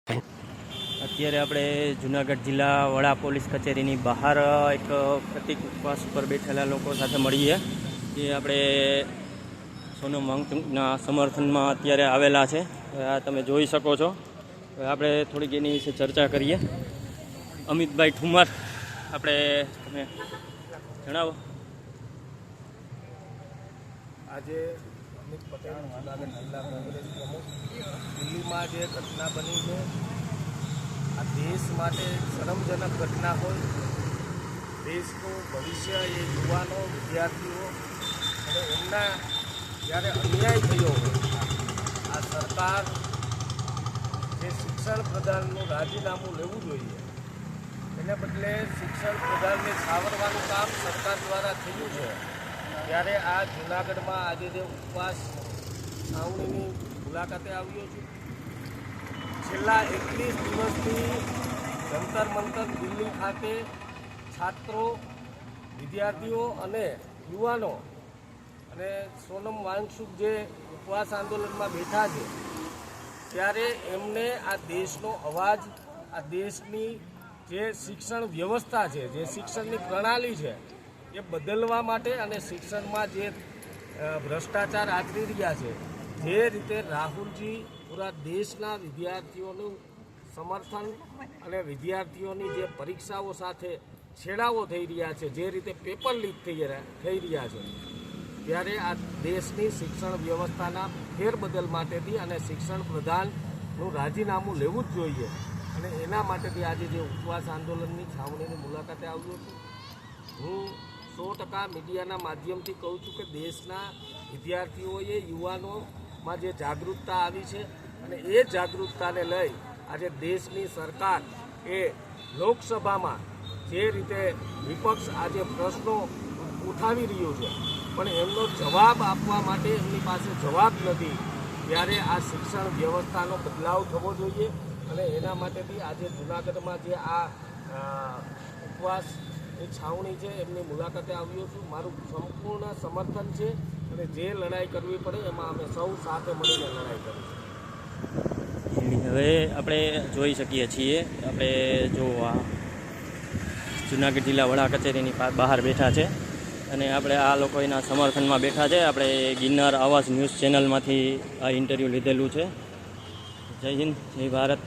અત્યારે આપણે જુનાગઢ જિલ્લા વડા પોલીસ કચેરીની બહાર એક પ્રતિક ઉપવાસ ઉપર બેઠેલા લોકો સાથે મળીએ જે આપણે સોનમ વાંગચુકના સમર્થનમાં અત્યારે આવેલા છે. આ તમે જોઈ શકો છો. હવે આપણે થોડીક એની વિશે ચર્ચા કરીએ. અમિતભાઈ ઠુમર, આપણે તમે જણાવો. આજે અમિત પટેલ જુનાગઢ જિલ્લા કોંગ્રેસ પ્રમુખ, દિલ્હીમાં જે ઘટના બની છે આ દેશ માટે શરમજનક ઘટના હોય. દેશનું ભવિષ્ય એ યુવાનો, વિદ્યાર્થીઓ અને એમના જ્યારે અન્યાય થયો હોય, આ સરકાર જે શિક્ષણ પ્રધાનનું રાજીનામું લેવું જોઈએ એને બદલે શિક્ષણ પ્રધાનને છાવરવાનું કામ સરકાર દ્વારા થયું છે. ત્યારે આ જૂનાગઢમાં આજે જે ઉપવાસ છાવણીની મુલાકાતે આવ્યો છું. છેલ્લા 21 દિવસથી જંતર મંતર દિલ્હી ખાતે છાત્રો, વિદ્યાર્થીઓ અને યુવાનો અને સોનમ વાંગચુક જે ઉપવાસ આંદોલનમાં બેઠા છે ત્યારે એમને આ દેશનો અવાજ, આ દેશની જે શિક્ષણ વ્યવસ્થા છે, જે શિક્ષણની પ્રણાલી છે એ બદલવા માટે અને શિક્ષણમાં જે ભ્રષ્ટાચાર આચરી રહ્યા છે, જે રીતે રાહુલજી પૂરા દેશના વિદ્યાર્થીઓનું સમર્થન અને વિદ્યાર્થીઓની જે પરીક્ષાઓ સાથે છેડાઓ થઈ રહ્યા છે, જે રીતે પેપર લીક થઈ રહ્યા છે, ત્યારે આ દેશની શિક્ષણ વ્યવસ્થાના ફેરબદલ માટેથી અને શિક્ષણ પ્રધાનનું રાજીનામું લેવું જ જોઈએ. અને એના માટેથી આજે જે ઉપવાસ આંદોલનની છાવણીની મુલાકાતે આવ્યો છું. હું 100% મીડિયાના માધ્યમથી કહું છું કે દેશના વિદ્યાર્થીઓએ, યુવાનોમાં જે જાગૃતતા આવી છે અને એ જાગૃતતાને લઈ આજે દેશની સરકાર એ લોકસભામાં જે રીતે વિપક્ષ આજે પ્રશ્નો ઉઠાવી રહ્યું છે પણ એમનો જવાબ આપવા માટે એમની પાસે જવાબ નથી, ત્યારે આ શિક્ષણ વ્યવસ્થાનો બદલાવ થવો જોઈએ. અને એના માટેથી આજે જૂનાગઢમાં જે આ ઉપવાસ એ છાવણી છે એમની મુલાકાતે આવ્યો છું. મારું સંપૂર્ણ સમર્થન છે અને જે લડાઈ કરવી પડે એમાં અમે સૌ સાથે મળીને લડાઈ કરીશું. હવે આપણે જોઈ શકીએ છીએ, આપણે જો આ જુનાગઢ જિલ્લા વડા કચેરીની બહાર બેઠા છે અને આપણે આ લોકો એના સમર્થનમાં બેઠા છે. આપણે ગિરનાર આવાજ ન્યૂઝ ચેનલમાંથી આ ઇન્ટરવ્યૂ લીધેલું છે. જય હિન્દ, જય ભારત.